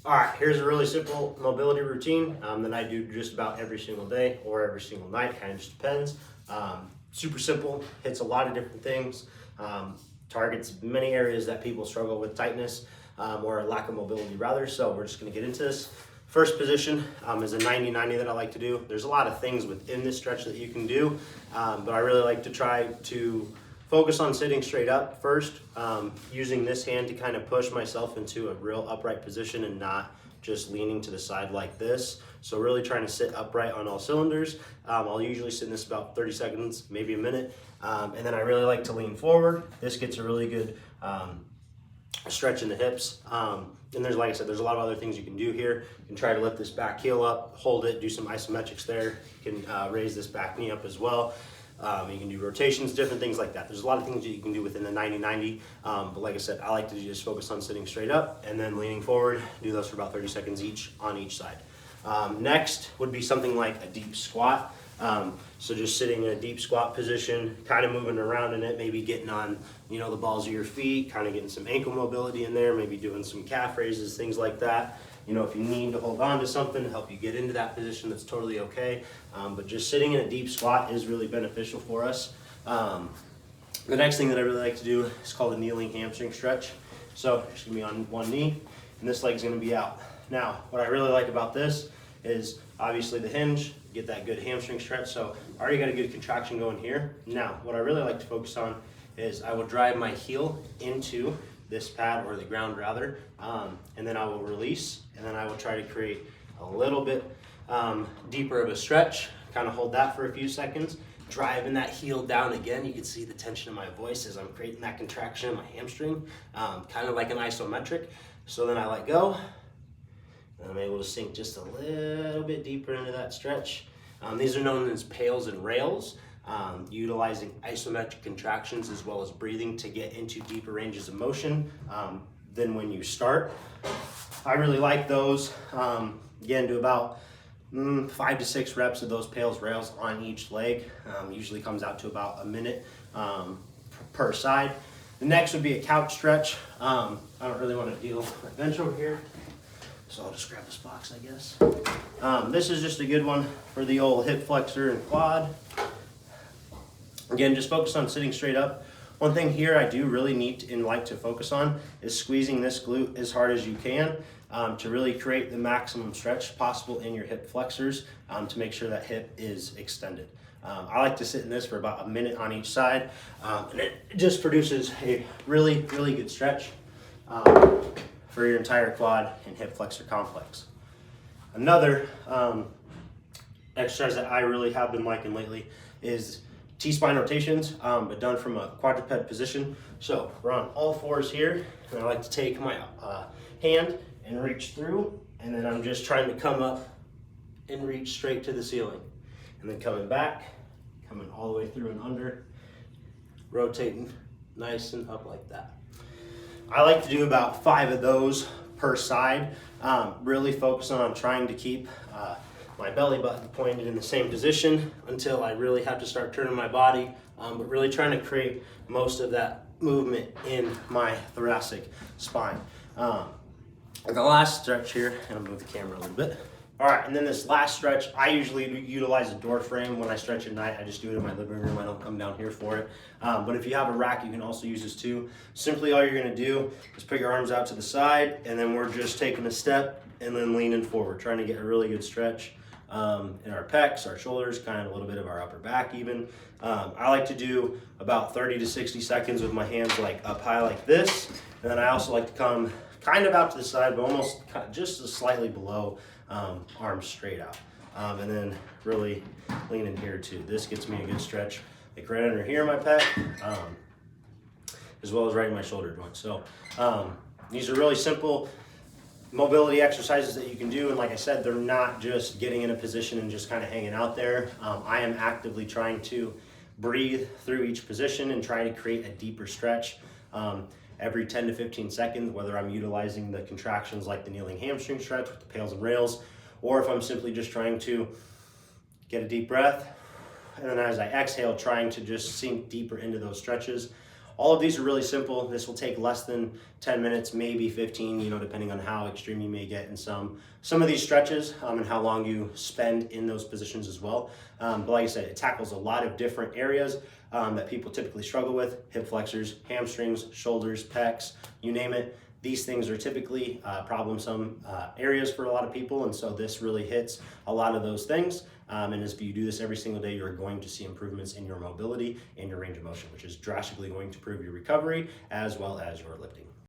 All right, here's a really simple mobility routine that I do just about every single day or every single night, kind of just depends. Super simple, hits a lot of different things, targets many areas that people struggle with tightness or a lack of mobility rather, so we're just gonna get into this. First position is a 90-90 that I like to do. There's a lot of things within this stretch that you can do, but I really like to try to focus on sitting straight up first, using this hand to kind of push myself into a real upright position and not just leaning to the side like this. So really trying to sit upright on all cylinders. I'll usually sit in this about 30 seconds, maybe a minute. And then I really like to lean forward. This gets a really good stretch in the hips. And there's, like I said, there's a lot of other things you can do here. You can try to lift this back heel up, hold it, do some isometrics there. You can raise this back knee up as well. You can do rotations, different things like that. There's a lot of things that you can do within the 90-90, but like I said, I like to just focus on sitting straight up and then leaning forward. Do those for about 30 seconds each on each side. Next would be something like a deep squat. So just sitting in a deep squat position, kind of moving around in it, maybe getting on, the balls of your feet, kind of getting some ankle mobility in there, maybe doing some calf raises, things like that. If you need to hold on to something to help you get into that position, that's totally okay. But just sitting in a deep squat is really beneficial for us. The next thing that I really like to do is called a kneeling hamstring stretch. So just gonna be on one knee, and this leg's gonna be out. Now, what I really like about this is obviously the hinge, get that good hamstring stretch. So I already got a good contraction going here. Now, what I really like to focus on is I will drive my heel into this pad, or the ground rather, and then I will release, and then I will try to create a little bit deeper of a stretch, kind of hold that for a few seconds, driving that heel down again. You can see the tension in my voice as I'm creating that contraction in my hamstring, kind of like an isometric. So then I let go, and I'm able to sink just a little bit deeper into that stretch. These are known as pails and rails. Utilizing isometric contractions as well as breathing to get into deeper ranges of motion than when you start. I really like those. Again, do about 5 to 6 reps of those pails rails on each leg. Usually comes out to about a minute per side. The next would be a couch stretch. I don't really want to deal with my bench over here, so I'll just grab this box, I guess. This is just a good one for the old hip flexor and quad. Again, just focus on sitting straight up. One thing here I do really need and like to focus on is squeezing this glute as hard as you can to really create the maximum stretch possible in your hip flexors to make sure that hip is extended. I like to sit in this for about a minute on each side, and it just produces a really, really good stretch for your entire quad and hip flexor complex. Another exercise that I really have been liking lately is T-spine rotations, but done from a quadruped position. So we're on all fours here, and I like to take my hand and reach through, and then I'm just trying to come up and reach straight to the ceiling. And then coming back, coming all the way through and under, rotating nice and up like that. I like to do about 5 of those per side, really focusing on trying to keep my belly button pointed in the same position until I really have to start turning my body, but really trying to create most of that movement in my thoracic spine. The last stretch here, and I'll move the camera a little bit. All right, and then this last stretch, I usually utilize a door frame when I stretch at night. I just do it in my living room. I don't come down here for it. But if you have a rack, you can also use this too. Simply all you're gonna do is put your arms out to the side, and then we're just taking a step and then leaning forward, trying to get a really good stretch in our pecs, our shoulders, kind of a little bit of our upper back even. I like to do about 30 to 60 seconds with my hands like up high like this. And then I also like to come kind of out to the side, but almost just slightly below, arms straight out. And then really lean in here too. This gets me a good stretch, like right under here in my pec, as well as right in my shoulder joint. So these are really simple mobility exercises that you can do, and like I said, they're not just getting in a position and just kind of hanging out there. I am actively trying to breathe through each position and try to create a deeper stretch every 10 to 15 seconds, whether I'm utilizing the contractions like the kneeling hamstring stretch with the pails and rails, or if I'm simply just trying to get a deep breath, and then as I exhale, trying to just sink deeper into those stretches. all of these are really simple. This will take less than 10 minutes, maybe 15, depending on how extreme you may get in some of these stretches, and how long you spend in those positions as well. But like I said, it tackles a lot of different areas that people typically struggle with: hip flexors, hamstrings, shoulders, pecs, you name it. These things are typically troublesome areas for a lot of people, and so this really hits a lot of those things. And if you do this every single day, you're going to see improvements in your mobility and your range of motion, which is drastically going to improve your recovery as well as your lifting.